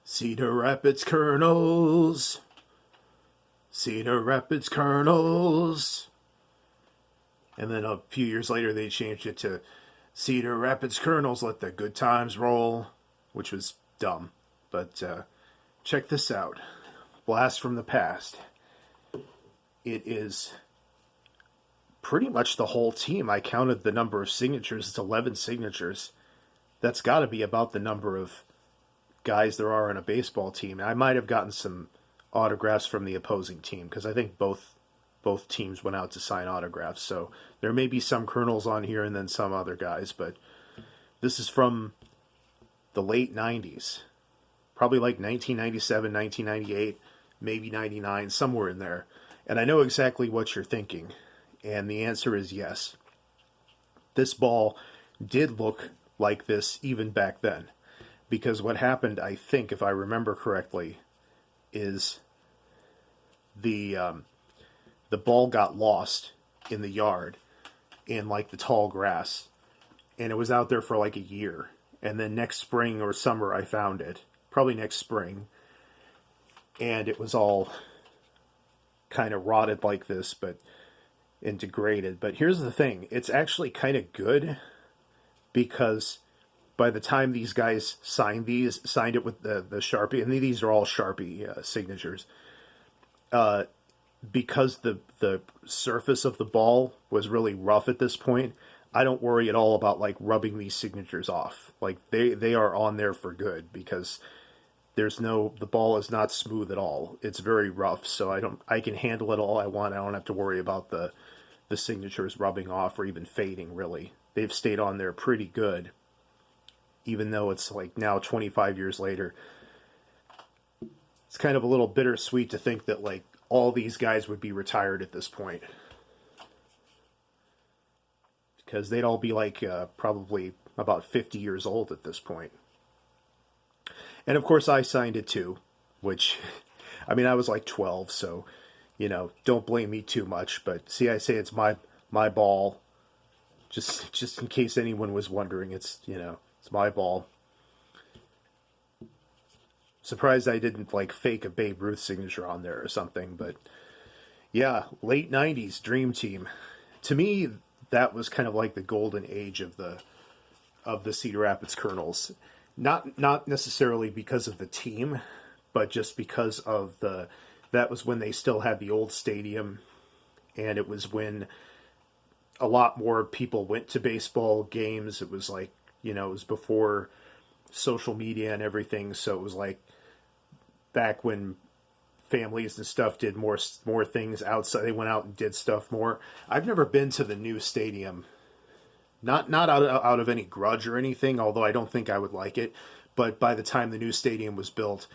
Cedar Rapids Kernels. Cedar Rapids Kernels. And then a few years later, they changed it to Cedar Rapids Kernels, let the good times roll, which was dumb. But check this out. Blast from the past. It is pretty much the whole team. I counted the number of signatures. It's 11 signatures. That's got to be about the number of guys there are on a baseball team. I might have gotten some autographs from the opposing team because I think both teams went out to sign autographs. So there may be some Kernels on here and then some other guys, but this is from the late 90s. Probably like 1997, 1998, maybe 99, somewhere in there. And I know exactly what you're thinking. And the answer is yes. This ball did look like this even back then. Because what happened, I think, if I remember correctly, is the ball got lost in the yard in like the tall grass. And it was out there for like a year. And then next spring or summer I found it. Probably next spring. And it was all kind of rotted like this, and degraded. But here's the thing. It's actually kind of good because by the time these guys signed it with the Sharpie, and these are all Sharpie signatures, because the surface of the ball was really rough at this point, I don't worry at all about like rubbing these signatures off. Like they are on there for good because the ball is not smooth at all. It's very rough, so I can handle it all I want. I don't have to worry about the signatures rubbing off or even fading, really. They've stayed on there pretty good, even though it's like now 25 years later. It's kind of a little bittersweet to think that like all these guys would be retired at this point. Because they'd all be like probably about 50 years old at this point. And of course I signed it too, which, I mean, I was like 12, so, don't blame me too much. But see, I say it's my ball, just in case anyone was wondering, it's my ball. Surprised I didn't like fake a Babe Ruth signature on there or something, but yeah, late 90s dream team. To me, that was kind of like the golden age of the Cedar Rapids Kernels. Not necessarily because of the team, but just because of that was when they still had the old stadium, and it was when a lot more people went to baseball games. It was like, it was before social media and everything, so it was like back when families and stuff did more things outside. They went out and did stuff more. I've never been to the new stadium. Not out of any grudge or anything, although I don't think I would like it. But by the time the new stadium was built,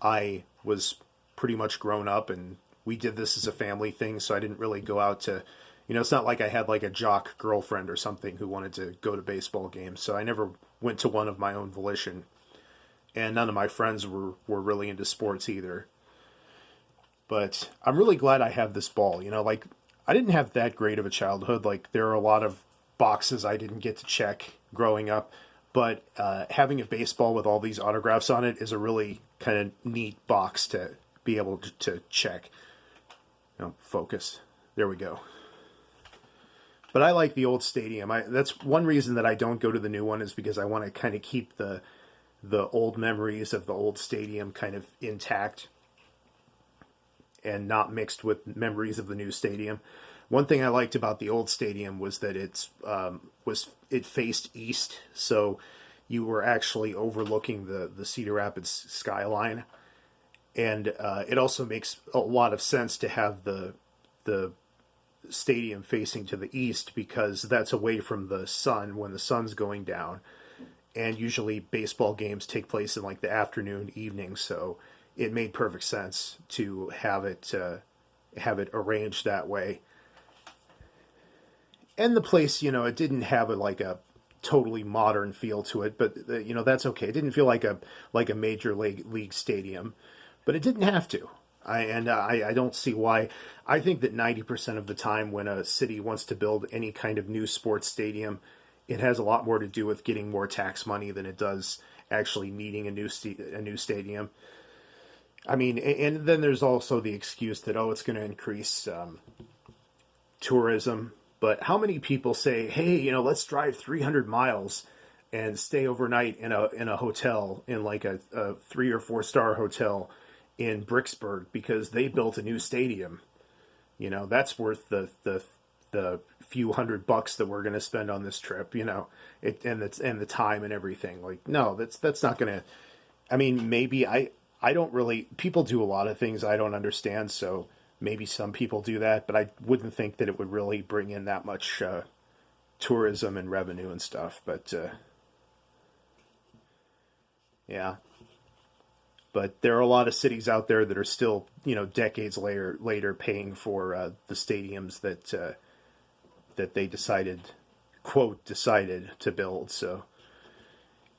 I was pretty much grown up, and we did this as a family thing, so I didn't really go out to, it's not like I had like a jock girlfriend or something who wanted to go to baseball games, so I never went to one of my own volition. And none of my friends were really into sports either. But I'm really glad I have this ball. Like, I didn't have that great of a childhood. Like, there are a lot of boxes I didn't get to check growing up, but having a baseball with all these autographs on it is a really kind of neat box to be able to check. Focus. There we go. But I like the old stadium. That's one reason that I don't go to the new one, is because I want to kind of keep the old memories of the old stadium kind of intact and not mixed with memories of the new stadium. One thing I liked about the old stadium was that it faced east, so you were actually overlooking the Cedar Rapids skyline, and it also makes a lot of sense to have the stadium facing to the east, because that's away from the sun when the sun's going down, and usually baseball games take place in like the afternoon, evening, so it made perfect sense to have it arranged that way. And the place, it didn't have a totally modern feel to it, but that's okay. It didn't feel like a major league stadium, but it didn't have to. I don't see why. I think that 90% of the time when a city wants to build any kind of new sports stadium, it has a lot more to do with getting more tax money than it does actually needing a new stadium. I mean, and then there's also the excuse that, oh, it's going to increase tourism. But how many people say, hey, let's drive 300 miles and stay overnight in a hotel, in like a 3 or 4 star hotel in Bricksburg, because they built a new stadium. That's worth the few $100 that we're going to spend on this trip. And the time and everything. Like, no, that's not going to. I mean, maybe I don't really. People do a lot of things I don't understand, so maybe some people do that, but I wouldn't think that it would really bring in that much tourism and revenue and stuff. But yeah. But there are a lot of cities out there that are still, decades later paying for the stadiums that they decided, quote, decided to build. So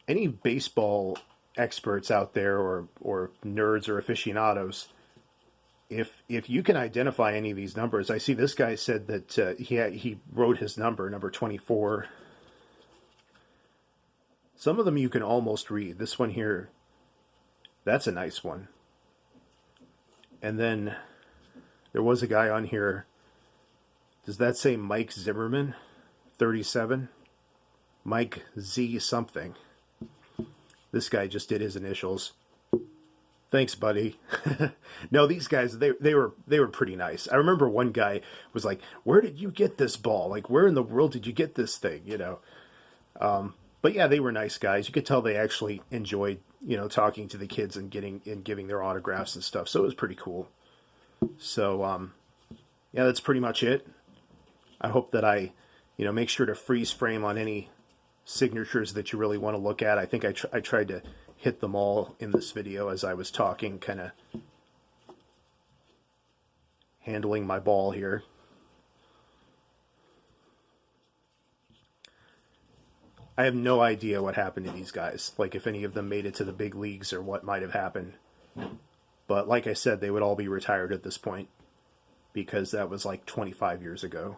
any baseball experts out there, or nerds or aficionados, if you can identify any of these numbers. I see this guy said that he wrote his number 24. Some of them you can almost read. This one here, that's a nice one. And then there was a guy on here. Does that say Mike Zimmerman? 37? Mike Z something. This guy just did his initials. Thanks, buddy. No, these guys, they were pretty nice. I remember one guy was like, "Where did you get this ball? Like, where in the world did you get this thing?" But yeah, they were nice guys. You could tell they actually enjoyed, talking to the kids and giving their autographs and stuff. So it was pretty cool. So yeah, that's pretty much it. I hope that I, make sure to freeze frame on any signatures that you really want to look at. I think I tried to hit them all in this video as I was talking, kind of handling my ball here. I have no idea what happened to these guys, like if any of them made it to the big leagues or what might have happened. But like I said, they would all be retired at this point, because that was like 25 years ago.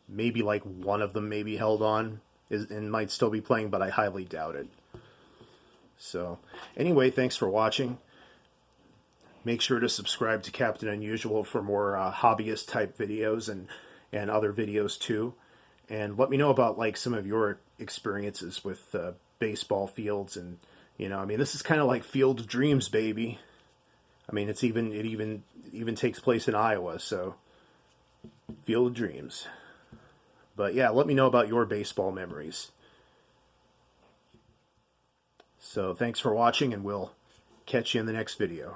Maybe like one of them maybe held on and might still be playing, but I highly doubt it. So anyway, thanks for watching. Make sure to subscribe to Captain Unusual for more hobbyist type videos and other videos too. And let me know about like some of your experiences with baseball fields. And I mean, this is kind of like Field of Dreams, baby. I mean, it even takes place in Iowa, so Field of Dreams. But yeah, let me know about your baseball memories. So thanks for watching, and we'll catch you in the next video.